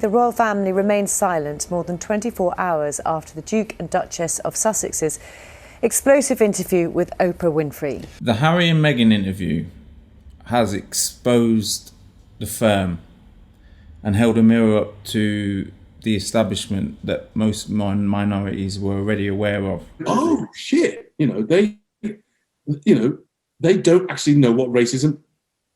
The royal family remained silent more than 24 hours after the Duke and Duchess of Sussex's explosive interview with Oprah Winfrey. The Harry and Meghan interview has exposed the firm and held a mirror up to the establishment that most minorities were already aware of. Oh shit! They don't actually know what racism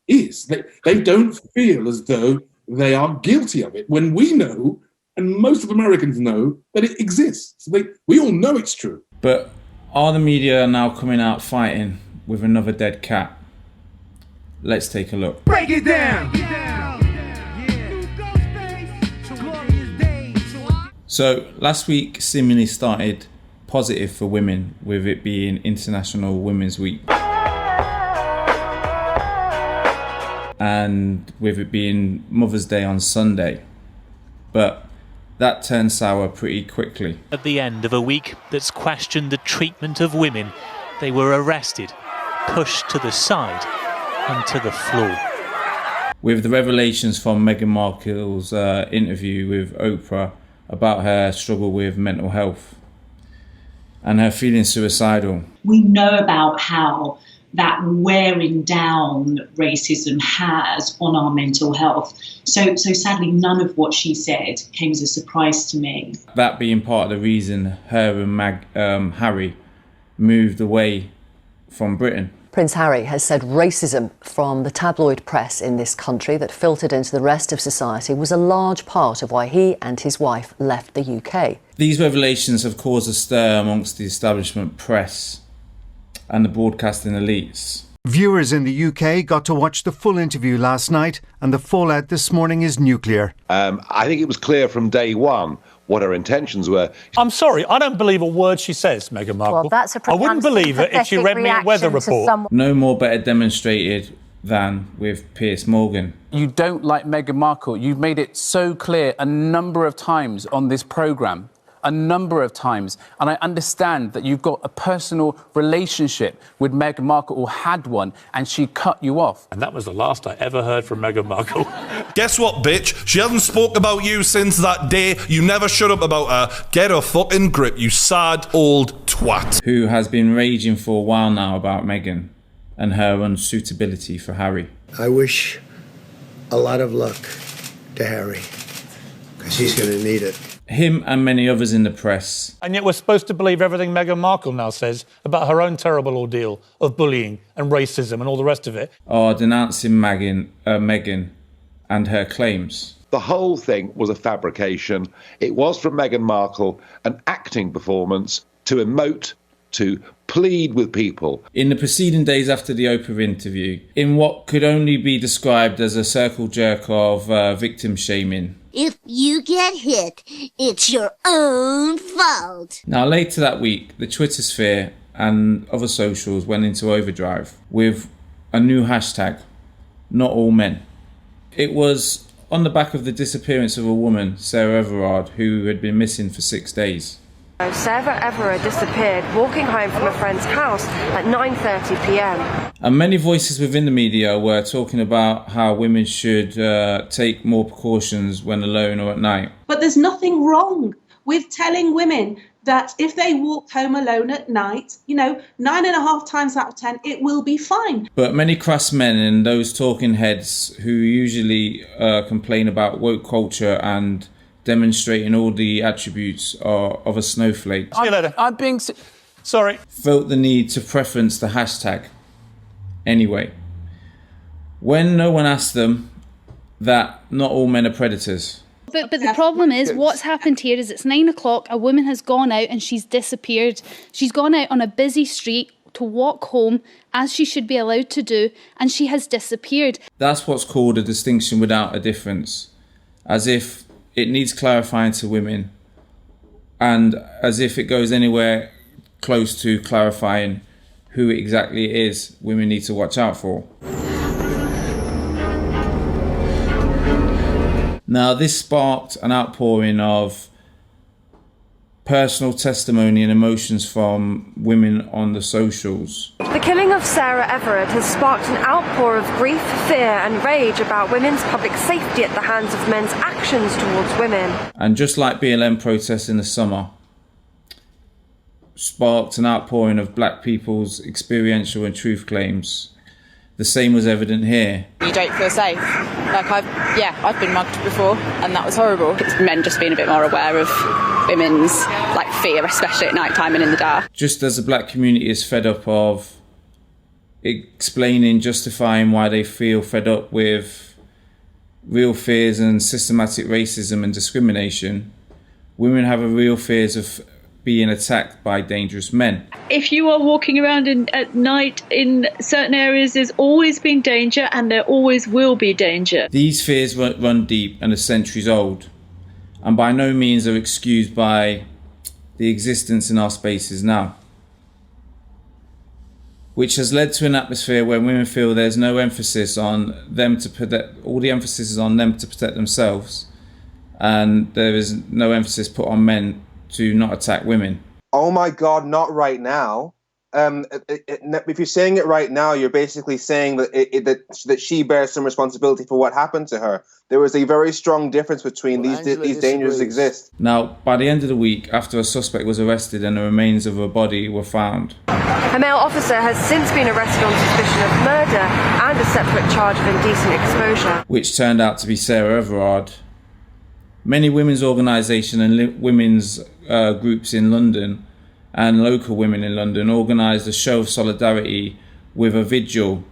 is. They don't feel as though they are guilty of it, when we know, and most of Americans know, that it exists. We all know it's true. But are the media now coming out fighting with another dead cat? Let's take a look. Break it down! So last week seemingly started positive for women, with it being International Women's Week. And with it being Mother's Day on Sunday. But that turned sour pretty quickly. At the end of a week that's questioned the treatment of women, they were arrested, pushed to the side and to the floor. With the revelations from Meghan Markle's interview with Oprah about her struggle with mental health and her feeling suicidal. We know about how that wearing down racism has on our mental health. So sadly, none of what she said came as a surprise to me. That being part of the reason her and Harry moved away from Britain. Prince Harry has said racism from the tabloid press in this country that filtered into the rest of society was a large part of why he and his wife left the UK. These revelations have caused a stir amongst the establishment press and the broadcasting elites. Viewers in the UK got to watch the full interview last night, and the fallout this morning is nuclear. I think it was clear from day one what her intentions were. I'm sorry, I don't believe a word she says, Meghan Markle. Well, that's a I wouldn't believe it if she read me a weather report. No more better demonstrated than with Piers Morgan. You don't like Meghan Markle. You've made it so clear a number of times on this programme. A number of times. And I understand that you've got a personal relationship with Meghan Markle, or had one, and she cut you off. And that was the last I ever heard from Meghan Markle. Guess what, bitch? She hasn't spoke about you since that day. You never shut up about her. Get a fucking grip, you sad old twat. Who has been raging for a while now about Meghan and her unsuitability for Harry. I wish a lot of luck to Harry, because he's going to need it. Him and many others in the press. And yet we're supposed to believe everything Meghan Markle now says about her own terrible ordeal of bullying and racism and all the rest of it. Are denouncing Meghan and her claims. The whole thing was a fabrication. It was from Meghan Markle an acting performance to emote, to plead with people. In the preceding days after the Oprah interview, in what could only be described as a circle jerk of victim shaming. If you get hit, it's your own fault. Now, later that week, the Twitter sphere and other socials went into overdrive with a new hashtag, not all men. It was on the back of the disappearance of a woman, Sarah Everade, who had been missing for 6 days. Sarah Everett disappeared walking home from a friend's house at 9:30 p.m. And many voices within the media were talking about how women should take more precautions when alone or at night. But there's nothing wrong with telling women that if they walk home alone at night, 9.5 times out of 10, it will be fine. But many crass men and those talking heads who usually complain about woke culture and demonstrating all the attributes of a snowflake. See you later. I'm being... Sorry. Felt the need to preference the hashtag. Anyway, when no one asked them that not all men are predators. But the problem is, what's happened here is it's 9 o'clock, a woman has gone out and she's disappeared. She's gone out on a busy street to walk home, as she should be allowed to do, and she has disappeared. That's what's called a distinction without a difference. As if it needs clarifying to women, and as if it goes anywhere close to clarifying who exactly it is women need to watch out for. Now, this sparked an outpouring of personal testimony and emotions from women on the socials. The killing of Sarah Everade has sparked an outpour of grief, fear and rage about women's public safety at the hands of men's actions towards women. And just like BLM protests in the summer sparked an outpouring of black people's experiential and truth claims, the same was evident here. You don't feel safe. Like I've been mugged before and that was horrible. It's men just being a bit more aware of women's fear, especially at night time and in the dark. Just as the black community is fed up of explaining, justifying why they feel fed up with real fears and systematic racism and discrimination, women have a real fears of being attacked by dangerous men. If you are walking around at night in certain areas, there's always been danger and there always will be danger. These fears run deep and are centuries old, and by no means are excused by the existence in our spaces now, which has led to an atmosphere where women feel there's no emphasis on them to protect, all the emphasis is on them to protect themselves, and there is no emphasis put on men to not attack women. Oh my God, not right now. If you're saying it right now, you're basically saying that she bears some responsibility for what happened to her. There is a very strong difference between these dangers exist. Now, by the end of the week, after a suspect was arrested and the remains of her body were found, A male officer has since been arrested on suspicion of murder and a separate charge of indecent exposure, which turned out to be Sarah Everade, many women's organisations and women's groups in London and local women in London organised a show of solidarity with a vigil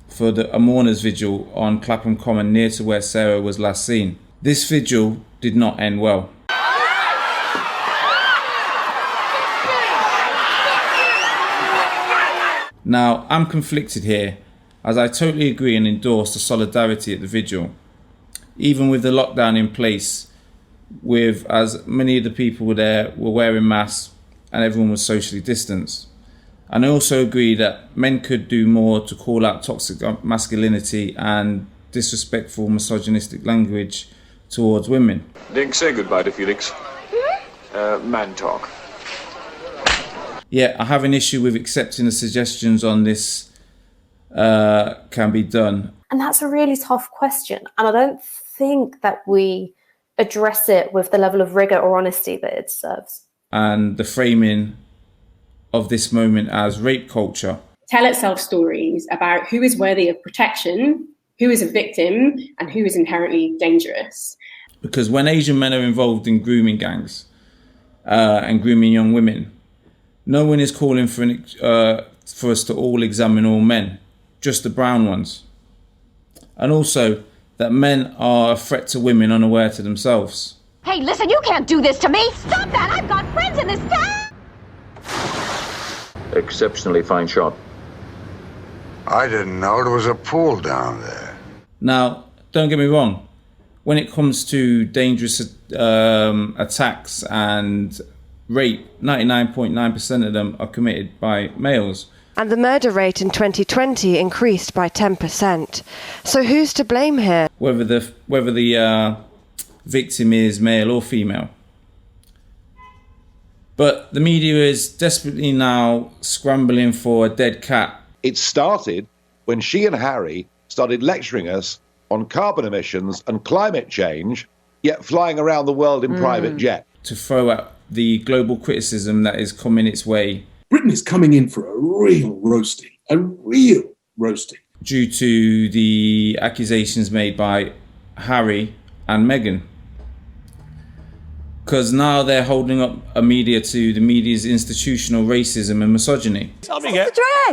for a mourners vigil on Clapham Common near to where Sarah was last seen. This vigil did not end well. Now, I'm conflicted here, as I totally agree and endorse the solidarity at the vigil, even with the lockdown in place, with as many of the people there were wearing masks and everyone was socially distanced. And I also agree that men could do more to call out toxic masculinity and disrespectful misogynistic language towards women. Link, say goodbye to Felix. Man talk. Yeah, I have an issue with accepting the suggestions on this can be done. And that's a really tough question. And I don't think that we address it with the level of rigour or honesty that it deserves. And the framing of this moment as rape culture. Tell itself stories about who is worthy of protection, who is a victim, and who is inherently dangerous. Because when Asian men are involved in grooming gangs and grooming young women, no one is calling for us to all examine all men, just the brown ones. And also that men are a threat to women unaware to themselves. Hey, listen, you can't do this to me! Stop that! I've got friends in this town! Exceptionally fine shot. I didn't know there was a pool down there. Now, don't get me wrong. When it comes to dangerous attacks and rape, 99.9% of them are committed by males. and the murder rate in 2020 increased by 10%. So who's to blame here? Whether the victim is male or female. But the media is desperately now scrambling for a dead cat. It started when she and Harry started lecturing us on carbon emissions and climate change, yet flying around the world in private jet. To throw out the global criticism that is coming its way. Britain is coming in for a real roasting, due to the accusations made by Harry and Meghan. Because now they're holding up a media to the media's institutional racism and misogyny. I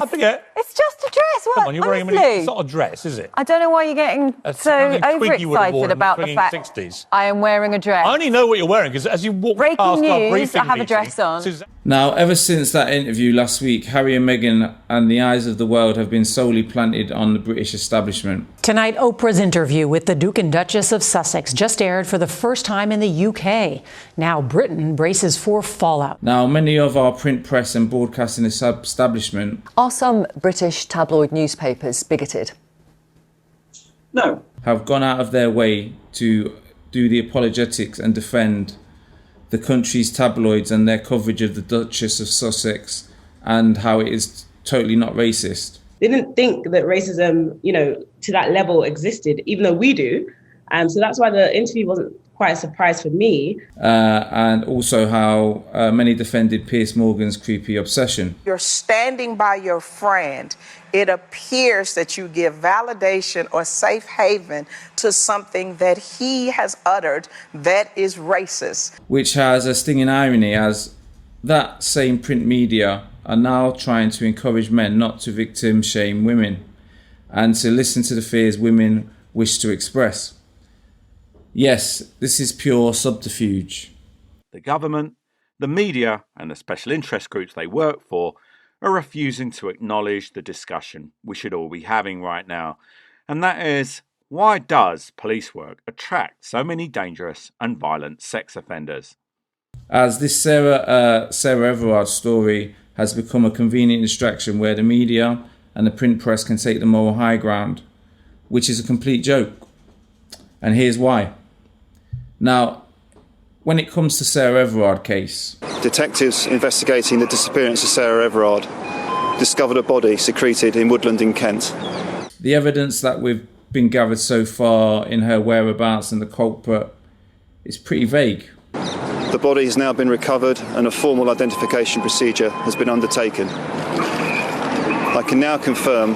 forget. It's just a dress. What? Come on, you're wearing it's not a dress, is it? I don't know why you're getting so overexcited about the fact 60s. I am wearing a dress. I only know what you're wearing because as you walk past our briefing I have a dress on. Now, ever since that interview last week, Harry and Meghan and the eyes of the world have been solely planted on the British establishment. Tonight, Oprah's interview with the Duke and Duchess of Sussex just aired for the first time in the UK. Now Britain braces for fallout. Now, many of our print press and broadcasting establishment... Are some British tabloid newspapers bigoted? No. ...have gone out of their way to do the apologetics and defend the country's tabloids and their coverage of the Duchess of Sussex and how it is totally not racist. They didn't think that racism, to that level existed, even though we do. So that's why the interview wasn't quite a surprise for me. And also how many defended Piers Morgan's creepy obsession. You're standing by your friend. It appears that you give validation or safe haven to something that he has uttered that is racist. Which has a stinging irony, as that same print media are now trying to encourage men not to victim shame women and to listen to the fears women wish to express. Yes, this is pure subterfuge. The government, the media and the special interest groups they work for are refusing to acknowledge the discussion we should all be having right now. And that is, why does police work attract so many dangerous and violent sex offenders? As this Sarah Everade story has become a convenient distraction where the media and the print press can take the moral high ground, which is a complete joke. And here's why. Now, when it comes to Sarah Everade case, detectives investigating the disappearance of Sarah Everade discovered a body secreted in woodland in Kent. The evidence that we've been gathered so far in her whereabouts and the culprit is pretty vague. The body has now been recovered and a formal identification procedure has been undertaken. I can now confirm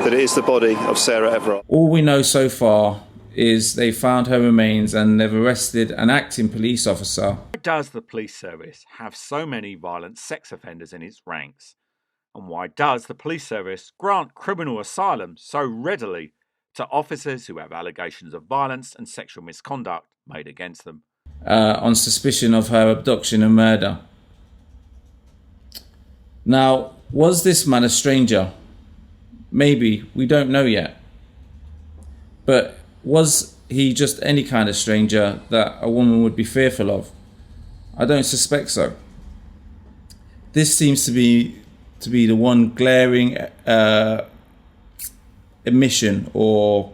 that it is the body of Sarah Everade. All we know so far is they found her remains and they've arrested an acting police officer. Why does the police service have so many violent sex offenders in its ranks? And why does the police service grant criminal asylum so readily to officers who have allegations of violence and sexual misconduct made against them? On suspicion of her abduction and murder. Now, was this man a stranger? Maybe, we don't know yet. But was he just any kind of stranger that a woman would be fearful of? I don't suspect so. This seems to be the one glaring omission or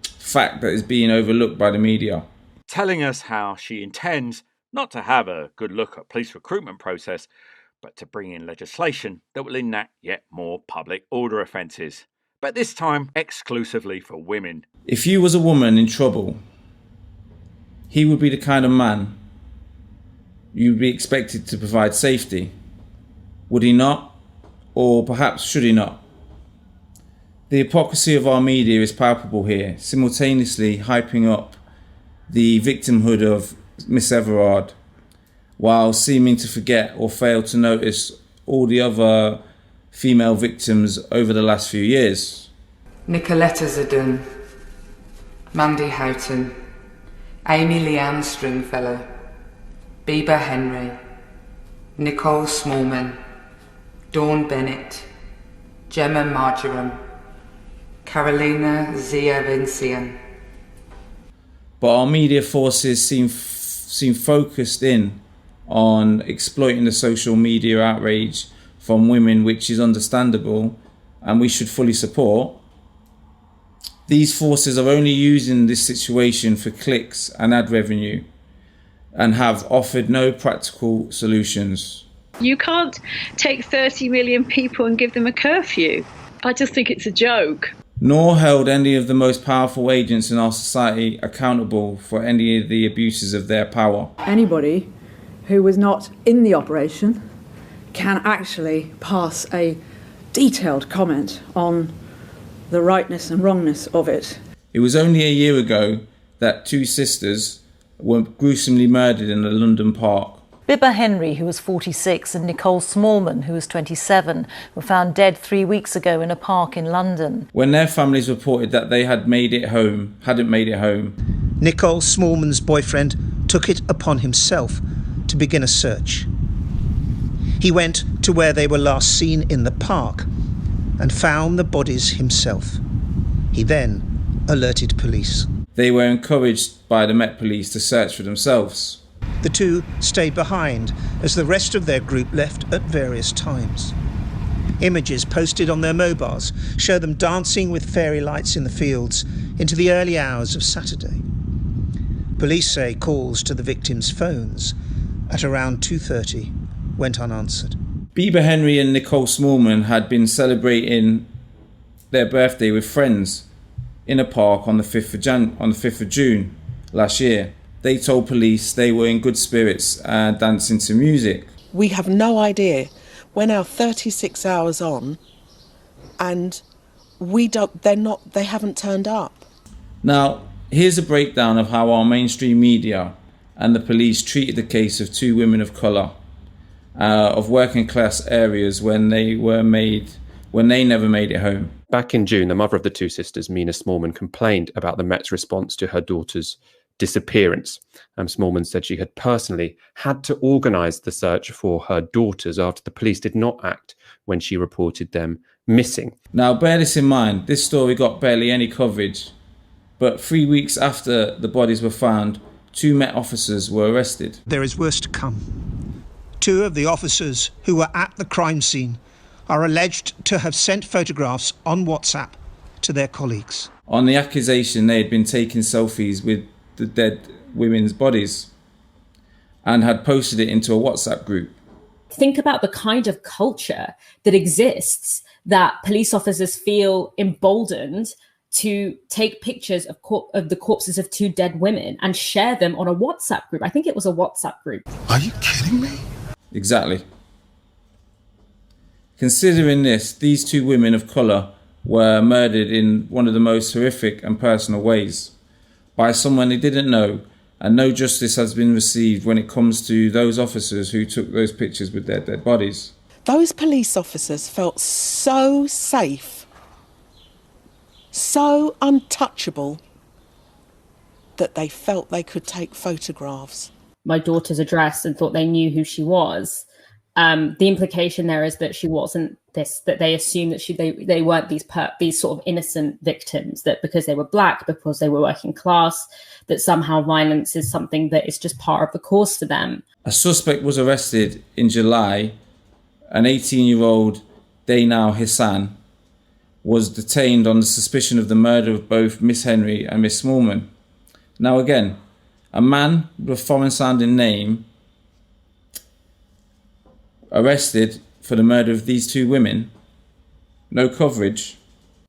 fact that is being overlooked by the media. Telling us how she intends not to have a good look at police recruitment process, but to bring in legislation that will enact yet more public order offences, but this time exclusively for women. If you was a woman in trouble, he would be the kind of man you'd be expected to provide safety. Would he not? Or perhaps should he not? The hypocrisy of our media is palpable here, simultaneously hyping up the victimhood of Miss Everade, while seeming to forget or fail to notice all the other female victims over the last few years. Nicoletta Zadun, Mandy Houghton, Amy Leanne Stringfellow, Bieber Henry, Nicole Smallman, Dawn Bennett, Gemma Marjoram, Carolina Zia Vincian. But our media forces seem focused in on exploiting the social media outrage from women, which is understandable and we should fully support. These forces are only using this situation for clicks and ad revenue and have offered no practical solutions. You can't take 30 million people and give them a curfew. I just think it's a joke. Nor held any of the most powerful agents in our society accountable for any of the abuses of their power. Anybody who was not in the operation can actually pass a detailed comment on the rightness and wrongness of it. It was only a year ago that two sisters were gruesomely murdered in a London park. Bieber Henry, who was 46, and Nicole Smallman, who was 27, were found dead 3 weeks ago in a park in London. When their families reported that they hadn't made it home, Nicole Smallman's boyfriend took it upon himself to begin a search. He went to where they were last seen in the park and found the bodies himself. He then alerted police. They were encouraged by the Met Police to search for themselves. The two stayed behind as the rest of their group left at various times. Images posted on their mobiles show them dancing with fairy lights in the fields into the early hours of Saturday. Police say calls to the victims' phones at around 2:30 went unanswered. Bieber Henry and Nicole Smallman had been celebrating their birthday with friends in a park on the 5th of June last year. They told police they were in good spirits and dancing to music. We have no idea. We're now 36 hours on and they haven't turned up. Now, here's a breakdown of how our mainstream media and the police treated the case of two women of colour of working class areas when they never made it home. Back in June, the mother of the two sisters, Mina Smallman, complained about the Met's response to her daughter's disappearance. Smallman said she had personally had to organise the search for her daughters after the police did not act when she reported them missing. Now, bear this in mind, this story got barely any coverage, but 3 weeks after the bodies were found, 2 Met officers were arrested. There is worse to come. 2 of the officers who were at the crime scene are alleged to have sent photographs on WhatsApp to their colleagues. On the accusation they had been taking selfies with the dead women's bodies and had posted it into a WhatsApp group. Think about the kind of culture that exists that police officers feel emboldened to take pictures of the corpses of 2 dead women and share them on a WhatsApp group. I think it was a WhatsApp group. Are you kidding me? Exactly. Considering this, these 2 women of colour were murdered in one of the most horrific and personal ways by someone they didn't know, and no justice has been received when it comes to those officers who took those pictures with their dead bodies. Those police officers felt so safe, so untouchable, that they felt they could take photographs. My daughter's address and thought they knew who she was. The implication there is that she wasn't this, that they assumed that they weren't these sort of innocent victims, that because they were black, because they were working class, that somehow violence is something that is just part of the course for them. A suspect was arrested in July. An 18-year-old Daynal Hassan was detained on the suspicion of the murder of both Miss Henry and Miss Smallman. Now again, a man with a foreign-sounding name arrested for the murder of these 2 women. No coverage.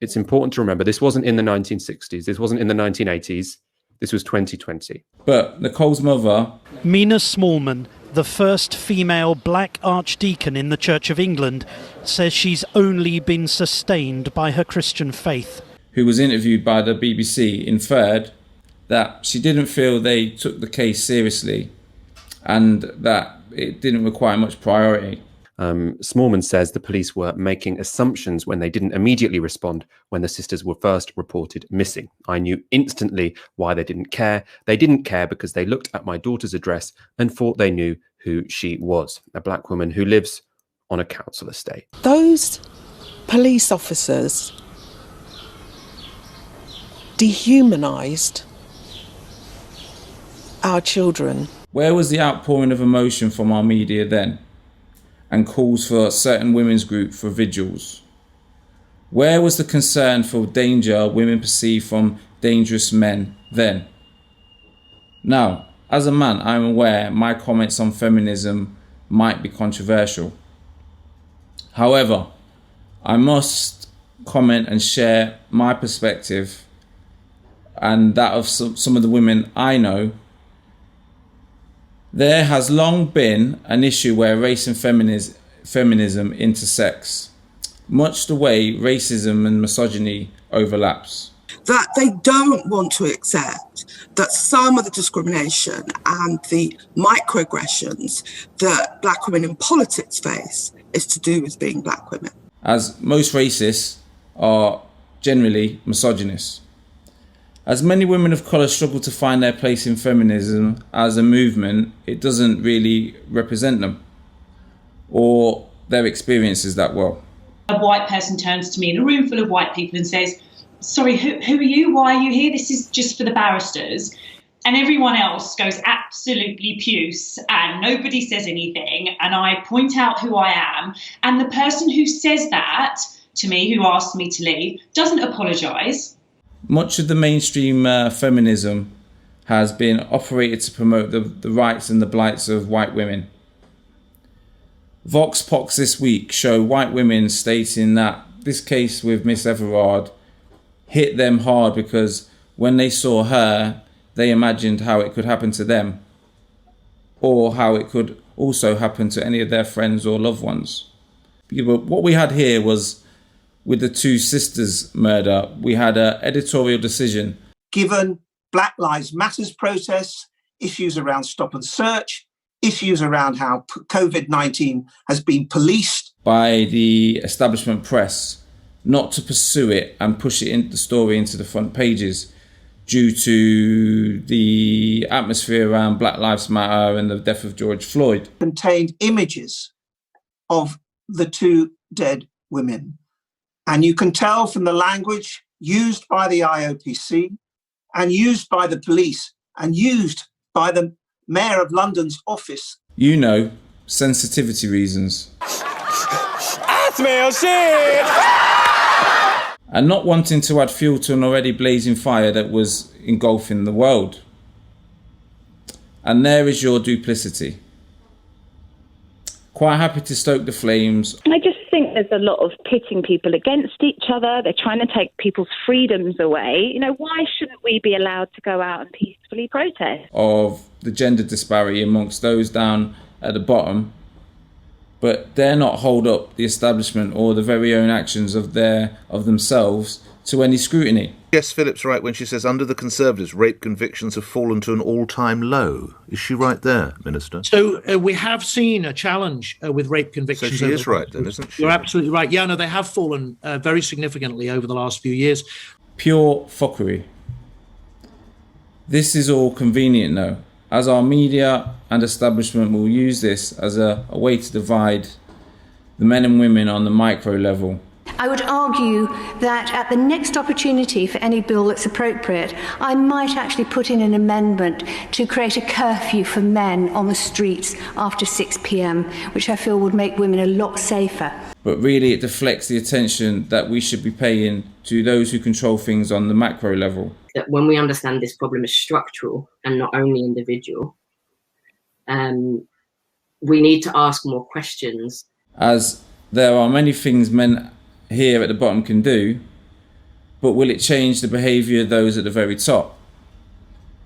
It's important to remember this wasn't in the 1960s. This wasn't in the 1980s. This was 2020. But Nicole's mother, Mina Smallman, the first female black archdeacon in the Church of England, says she's only been sustained by her Christian faith. Who was interviewed by the BBC, inferred that she didn't feel they took the case seriously and that it didn't require much priority. Smallman says the police were making assumptions when they didn't immediately respond when the sisters were first reported missing. I knew instantly why they didn't care. They didn't care because they looked at my daughter's address and thought they knew who she was, a black woman who lives on a council estate. Those police officers dehumanised our children. Where was the outpouring of emotion from our media then, and calls for certain women's groups for vigils? Where was the concern for danger women perceive from dangerous men then? Now, as a man, I'm aware my comments on feminism might be controversial. However, I must comment and share my perspective and that of some of the women I know. There has long been an issue where race and feminism intersects, much the way racism and misogyny overlaps. That they don't want to accept that some of the discrimination and the microaggressions that black women in politics face is to do with being black women. As most racists are generally misogynist. As many women of colour struggle to find their place in feminism as a movement, it doesn't really represent them or their experiences that well. A white person turns to me in a room full of white people and says, sorry, who are you? Why are you here? This is just for the barristers. And everyone else goes absolutely puce and nobody says anything. And I point out who I am. And the person who says that to me, who asked me to leave, doesn't apologise. Much of the mainstream feminism has been operated to promote the rights and the blights of white women. Vox Pox this week show white women stating that this case with Miss Everade hit them hard because when they saw her, they imagined how it could happen to them, or how it could also happen to any of their friends or loved ones. But what we had here was, with the two sisters' murder, we had an editorial decision. Given Black Lives Matters protests, issues around stop and search, issues around how COVID-19 has been policed by the establishment press, not to pursue it and push it in the story into the front pages due to the atmosphere around Black Lives Matter and the death of George Floyd. Contained images of the two dead women. And you can tell from the language used by the IOPC and used by the police and used by the Mayor of London's office. You know, sensitivity reasons. I smell shit! And not wanting to add fuel to an already blazing fire that was engulfing the world. And there is your duplicity. Quite happy to stoke the flames. I just think there's a lot of pitting people against each other. They're trying to take people's freedoms away. You know, why shouldn't we be allowed to go out and peacefully protest? Of the gender disparity amongst those down at the bottom, but dare not hold up the establishment or the very own actions of themselves to any scrutiny. Jess Phillips right when she says under the Conservatives rape convictions have fallen to an all-time low. Is she right there, Minister? So we have seen a challenge with rape convictions. So she is right then, isn't she? You're absolutely right. Yeah, no, they have fallen very significantly over the last few years. Pure fuckery. This is all convenient though, as our media and establishment will use this as a way to divide the men and women on the micro level. I would argue that at the next opportunity for any bill that's appropriate, I might actually put in an amendment to create a curfew for men on the streets after 6 p.m, which I feel would make women a lot safer. But really it deflects the attention that we should be paying to those who control things on the macro level. That when we understand this problem is structural and not only individual, we need to ask more questions. As there are many things men here at the bottom can do, but will it change the behaviour of those at the very top?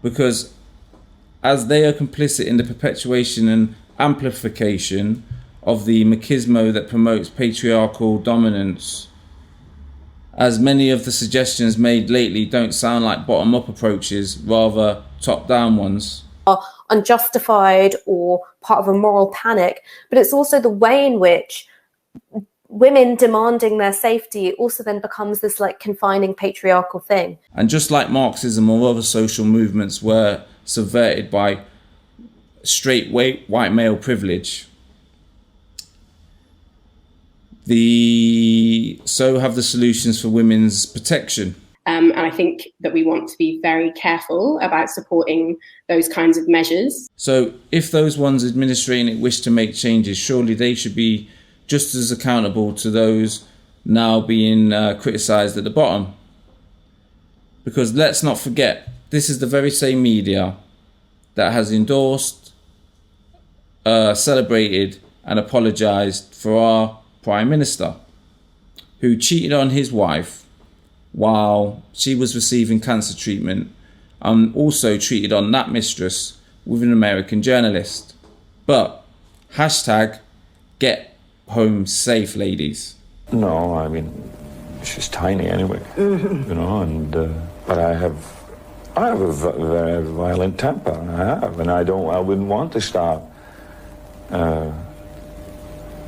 Because as they are complicit in the perpetuation and amplification of the machismo that promotes patriarchal dominance, as many of the suggestions made lately don't sound like bottom-up approaches, rather top-down ones. Are unjustified or part of a moral panic, but it's also the way in which women demanding their safety also then becomes this like confining patriarchal thing. And just like Marxism or other social movements were subverted by straight white male privilege, so have the solutions for women's protection. And I think that we want to be very careful about supporting those kinds of measures. So if those ones administrating it wish to make changes, surely they should be just as accountable to those now being criticised at the bottom. Because let's not forget, this is the very same media that has endorsed, celebrated and apologised for our Prime Minister, who cheated on his wife while she was receiving cancer treatment, and also cheated on that mistress with an American journalist. But hashtag get home safe, ladies. No, I mean, she's tiny anyway, you know, and but I have a very violent temper, and I wouldn't want to start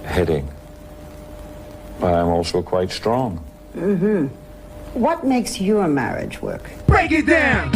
hitting, but I'm also quite strong. What makes your marriage work? Break it down!